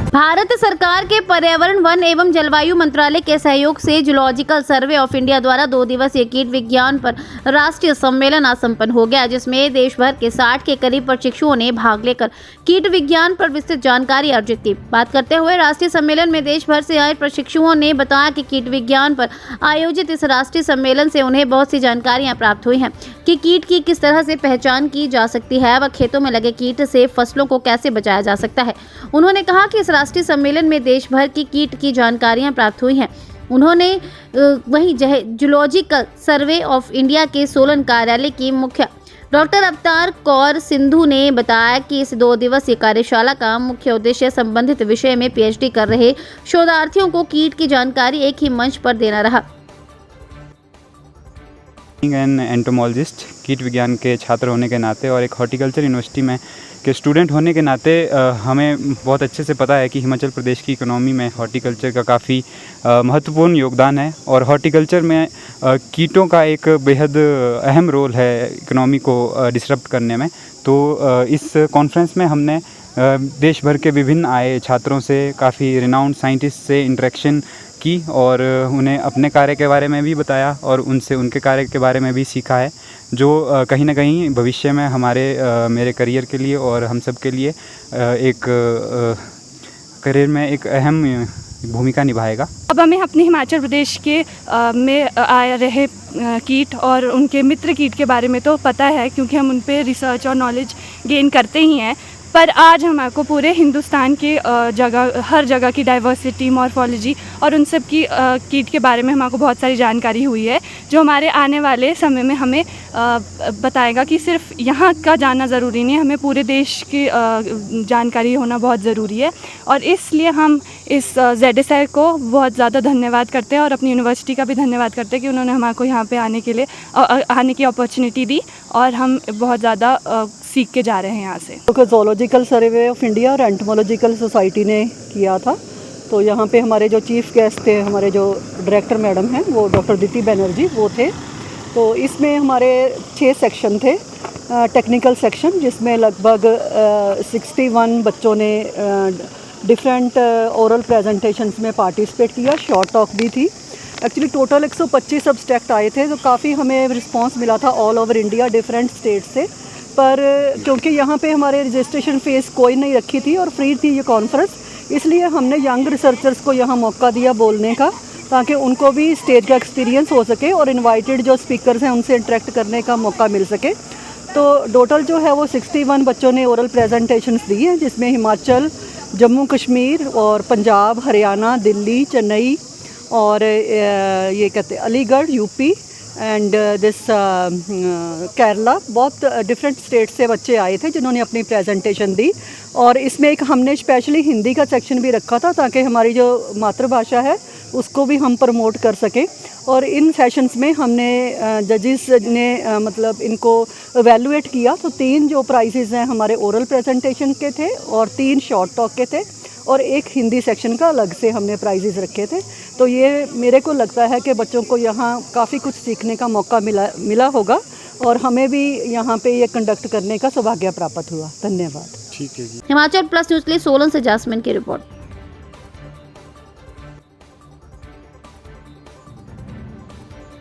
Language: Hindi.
भारत सरकार के पर्यावरण वन एवं जलवायु मंत्रालय के सहयोग से जूलॉजिकल सर्वे ऑफ इंडिया द्वारा 2 दिवसीय कीट विज्ञान पर राष्ट्रीय सम्मेलन आज संपन्न हो गया, जिसमें देश भर के 60 के करीब प्रशिक्षुओं ने भाग लेकर कीट विज्ञान पर विस्तृत जानकारी अर्जित की। बात करते हुए राष्ट्रीय सम्मेलन में देश भर से आए प्रशिक्षुओं ने बताया कि कीट विज्ञान पर आयोजित इस राष्ट्रीय सम्मेलन से उन्हें बहुत सी जानकारियां प्राप्त हुई हैं कि कीट की किस तरह से पहचान की जा सकती है व खेतों में लगे कीट से फसलों को कैसे बचाया जा सकता है। उन्होंने कहा कि इस राष्ट्रीय सम्मेलन में देश भर की कीट की जानकारियां प्राप्त हुई हैं। उन्होंने वहीं जूलॉजिकल सर्वे ऑफ इंडिया के सोलन कार्यालय की मुख्य डॉक्टर अवतार कौर सिंधु ने बताया कि इस 2 दिवसीय कार्यशाला का मुख्य उद्देश्य संबंधित विषय में पीएचडी कर रहे शोधार्थियों को कीट की जानकारी एक ही मंच पर देना रहा। एन एंटोमोलॉजिस्ट, कीट विज्ञान के छात्र होने के नाते और एक हॉर्टिकल्चर यूनिवर्सिटी में के स्टूडेंट होने के नाते हमें बहुत अच्छे से पता है कि हिमाचल प्रदेश की इकोनॉमी में हॉर्टिकल्चर का काफ़ी महत्वपूर्ण योगदान है और हॉर्टिकल्चर में कीटों का एक बेहद अहम रोल है इकोनॉमी को डिसरप्ट करने में। तो इस कॉन्फ्रेंस में हमने देश भर के विभिन्न आए छात्रों से, काफ़ी रिनाउंड साइंटिस्ट से इंटरेक्शन की और उन्हें अपने कार्य के बारे में भी बताया और उनसे उनके कार्य के बारे में भी सीखा है, जो कहीं ना कहीं भविष्य में मेरे करियर के लिए और हम सब के लिए एक करियर में एक अहम भूमिका निभाएगा। अब हमें अपने हिमाचल प्रदेश के में आ रहे कीट और उनके मित्र कीट के बारे में तो पता है, क्योंकि हम उन पे रिसर्च और नॉलेज गेन करते ही हैं। पर आज हमारे पूरे हिंदुस्तान के हर जगह की डाइवर्सिटी, मॉर्फोलॉजी और उन सब की कीट के बारे में हमको बहुत सारी जानकारी हुई है, जो हमारे आने वाले समय में हमें बताएगा कि सिर्फ यहाँ का जानना ज़रूरी नहीं है, हमें पूरे देश की जानकारी होना बहुत ज़रूरी है। और इसलिए हम इस ZSI को बहुत ज़्यादा धन्यवाद करते हैं और अपनी यूनिवर्सिटी का भी धन्यवाद करते हैं कि उन्होंने हमको यहाँ पे आने की अपॉर्चुनिटी दी और हम बहुत ज़्यादा सीख के जा रहे हैं यहाँ से। तो जूलॉजिकल सर्वे ऑफ इंडिया और एंटोमोलॉजिकल सोसाइटी ने किया था। तो यहाँ पे हमारे जो चीफ गेस्ट थे, हमारे जो डायरेक्टर मैडम हैं, वो डॉक्टर दीप्ति बनर्जी वो थे। तो इसमें हमारे 6 सेक्शन थे। टेक्निकल सेक्शन, जिसमें लगभग 61 बच्चों ने डिफरेंट ओरल प्रेजेंटेशंस में पार्टिसिपेट किया। शॉर्ट टॉक भी थी। एक्चुअली टोटल 125 सब्सट्रैक्ट आए थे, तो काफ़ी हमें रिस्पांस मिला था all over India different state से। पर क्योंकि यहाँ पे हमारे रजिस्ट्रेशन फ़ीस कोई नहीं रखी थी और फ्री थी ये कॉन्फ्रेंस, इसलिए हमने यंग रिसर्चर्स को यहाँ मौका दिया बोलने का, ताकि उनको भी स्टेज का एक्सपीरियंस हो सके और इनवाइटेड जो स्पीकर्स हैं उनसे इंटरेक्ट करने का मौका मिल सके। तो टोटल जो है वो 61 बच्चों ने ओरल प्रेजेंटेशंस दी हैं, जिसमें हिमाचल, जम्मू कश्मीर और पंजाब, हरियाणा, दिल्ली, चेन्नई और ये कहते हैं Aligarh, UP and this Kerala, बहुत डिफरेंट स्टेट से बच्चे आए थे जिन्होंने अपनी प्रेजेंटेशन दी। और इसमें एक हमने स्पेशली हिंदी का सेक्शन भी रखा था, ताकि हमारी जो मातृभाषा है उसको भी हम प्रमोट कर सकें। और इन सेशंस में हमने जजेस ने मतलब इनको एवेलुएट किया। तो 3 जो प्राइजेज़ हैं हमारे ओरल प्रेजेंटेशन के थे और 3 शॉर्ट टॉक के थे और 1 हिंदी सेक्शन का अलग से हमने प्राइजेज़ रखे थे। तो ये मेरे को लगता है कि बच्चों को यहाँ काफ़ी कुछ सीखने का मौका मिला होगा और हमें भी यहाँ पे ये कंडक्ट करने का सौभाग्य प्राप्त हुआ। धन्यवाद। ठीक है जी। हिमाचल प्लस न्यूज़ के लिए सोलन से जासमिन की रिपोर्ट।